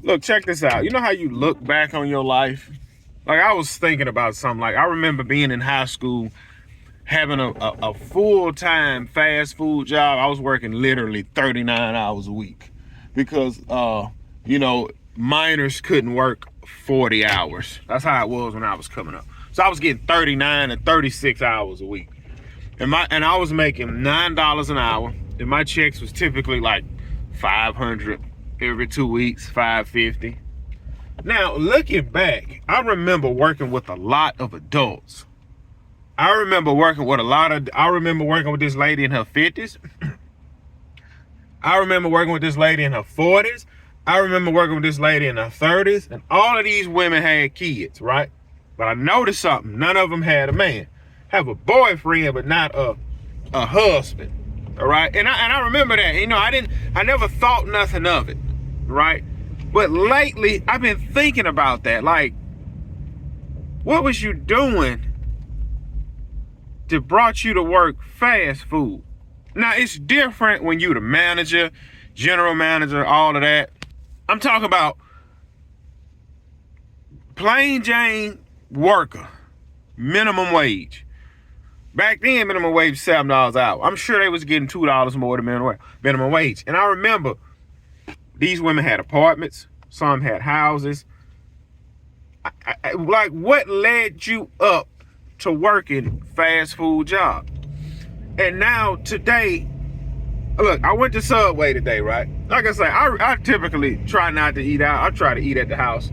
Look, check this out. You know how you look back on your life? Like, I was thinking about something. Like, I remember being in high school, having a full-time fast food job. I was working literally 39 hours a week because, minors couldn't work 40 hours. That's how it was when I was coming up. So I was getting 39 and 36 hours a week. And I was making $9 an hour. And my checks was typically like 500 every 2 weeks, 550. Now, looking back, I remember working with a lot of adults. I remember working with this lady in her 50s. I remember working with this lady in her 40s. I remember working with this lady in her 30s. And all of these women had kids, right? But I noticed something. None of them had a man. Have a boyfriend, but not a husband. All right. And I remember that. I never thought nothing of it. Right. But lately, I've been thinking about that. Like, what was you doing that brought you to work fast food? Now, it's different when you the manager, general manager, all of that. I'm talking about plain Jane worker, minimum wage. Back then, minimum wage was $7 an hour. I'm sure they was getting $2 more than minimum wage. And I remember these women had apartments. Some had houses. Like, what led you up to working fast food job? And now today, look, I went to Subway today, right? Like I say, I typically try not to eat out. I try to eat at the house.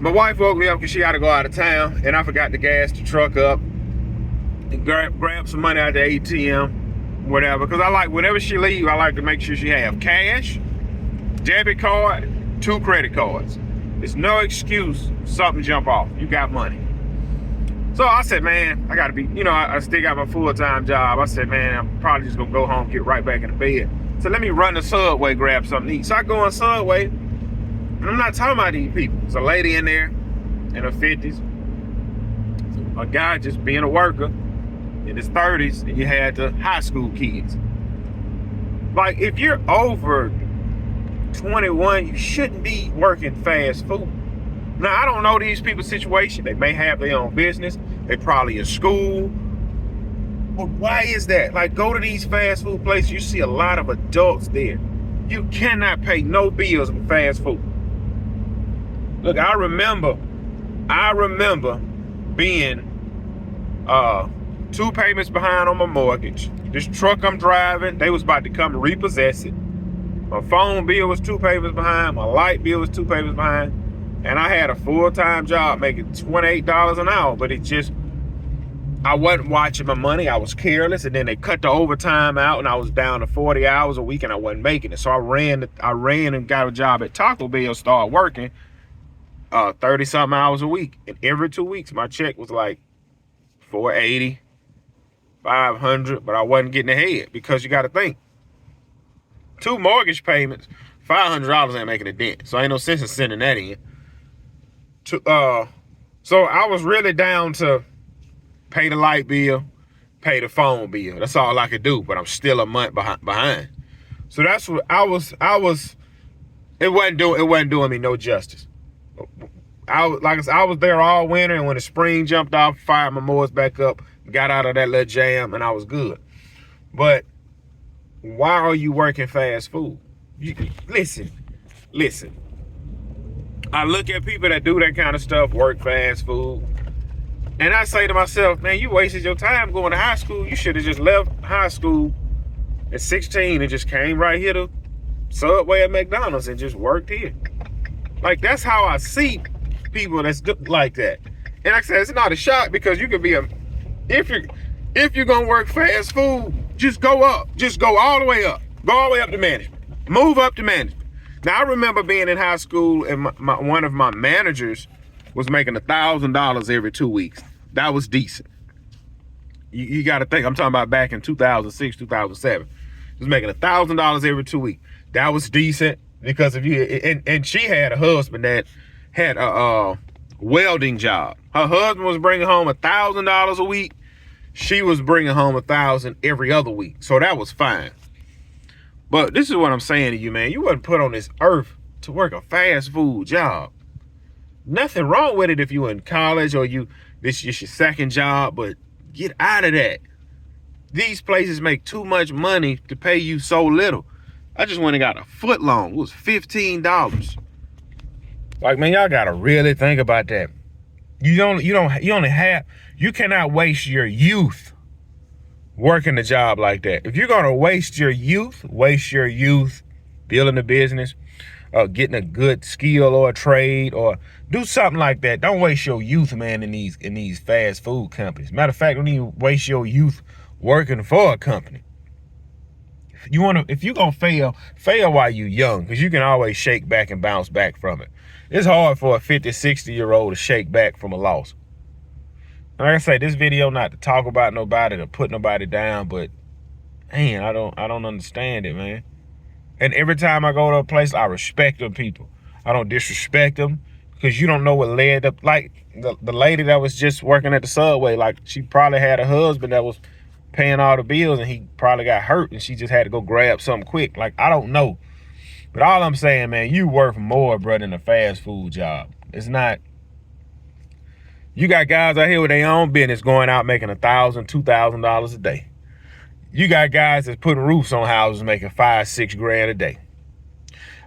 My wife woke me up because she got to go out of town, and I forgot to gas the truck up and grab some money out the ATM, whatever. Because whenever she leaves, I like to make sure she have cash, debit card, 2 credit cards. There's no excuse something jump off. You got money. So I said, man, I got to be, I still got my full-time job. I said, man, I'm probably just going to go home, get right back in the bed. So let me run to Subway, grab something to eat. So I go on Subway, and I'm not talking about these people. There's a lady in there in her 50s. A guy just being a worker in his 30s, and you had the high school kids. Like, if you're over 21, you shouldn't be working fast food. Now, I don't know these people's situation. They may have their own business. They probably in school. But why is that? Like, go to these fast food places. You see a lot of adults there. You cannot pay no bills with fast food. Look, I remember being 2 payments behind on my mortgage. This truck I'm driving, they was about to come and repossess it. My phone bill was 2 payments behind. My light bill was 2 payments behind. And I had a full-time job making $28 an hour, but I wasn't watching my money. I was careless, and then they cut the overtime out, and I was down to 40 hours a week, and I wasn't making it. So I ran and got a job at Taco Bell, started working 30-something hours a week. And every 2 weeks, my check was like $480, $500, but I wasn't getting ahead because you got to think. 2 mortgage payments, $500 ain't making a dent. So ain't no sense in sending that in. So I was really down to pay the light bill, pay the phone bill. That's all I could do, but I'm still a month behind. So that's what I was. It wasn't doing me no justice. I was there all winter, and when the spring jumped off, fired my mowers back up, got out of that little jam, and I was good. But why are you working fast food? Listen. I look at people that do that kind of stuff, work fast food, and I say to myself, man, you wasted your time going to high school. You should have just left high school at 16 and just came right here to Subway at McDonald's and just worked here. Like, that's how I see people that's like that. And like I said, it's not a shock, because you could be if you're gonna work fast food, just go up. Just go all the way up. Go all the way up to management. Move up to management. Now, I remember being in high school, and one of my managers was making $1,000 every 2 weeks. That was decent. You got to think, I'm talking about back in 2006, 2007. He was making $1,000 every 2 weeks. That was decent, because if you and she had a husband that had a welding job. Her husband was bringing home $1,000 a week. She was bringing home $1,000 every other week. So that was fine. But this is what I'm saying to you, man. You wasn't put on this earth to work a fast food job. Nothing wrong with it if you're in college or this is your second job, but get out of that. These places make too much money to pay you so little. I just went and got a foot long. It was $15. Like, man, y'all gotta really think about that. You cannot waste your youth working a job like that. If you're gonna waste your youth building a business, getting a good skill or a trade, or do something like that. Don't waste your youth, man, in these fast food companies. Matter of fact, don't even waste your youth working for a company. If you're gonna fail while you're young, because you can always shake back and bounce back from it. It's hard for a 50, 60-year-old to shake back from a loss. And like I say, this video not to talk about nobody, to put nobody down, but man, I don't understand it, man. And every time I go to a place, I respect them people. I don't disrespect them, because you don't know what led up. Like the lady that was just working at the Subway, like, she probably had a husband that was paying all the bills, and he probably got hurt, and she just had to go grab something quick. Like, I don't know. But all I'm saying, man, you worth more, bro, than a fast food job. It's not. You got guys out here with their own business going out making $1,000, $2,000 a day. You got guys that's putting roofs on houses making $5-6 grand a day.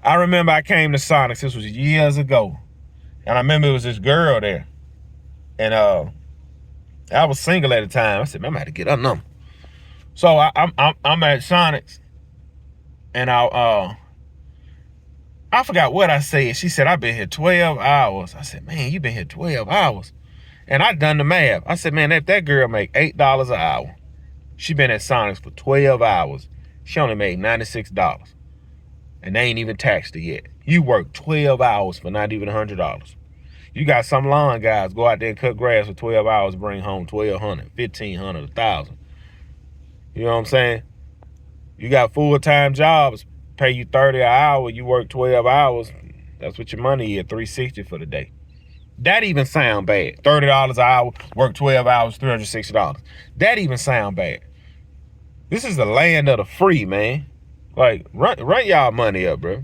I remember I came to Sonics, this was years ago, and I remember it was this girl there, and I was single at the time. I said, man, I'm gonna have to get her number. So I'm at Sonics, and I forgot what I said. She said, I've been here 12 hours. I said, man, you been here 12 hours. And I done the math. I said, man, if that girl make $8 an hour, she been at Sonics for 12 hours. She only made $96. And they ain't even taxed her yet. You work 12 hours for not even $100. You got some lawn guys go out there and cut grass for 12 hours, bring home $1,200, $1,500, $1,000. You know what I'm saying? You got full-time jobs, pay you $30 an hour, you work 12 hours. That's what your money is, $360 for the day. That even sound bad. $30 an hour, work 12 hours, $360. That even sound bad. This is the land of the free, man. Like, run y'all money up, bro.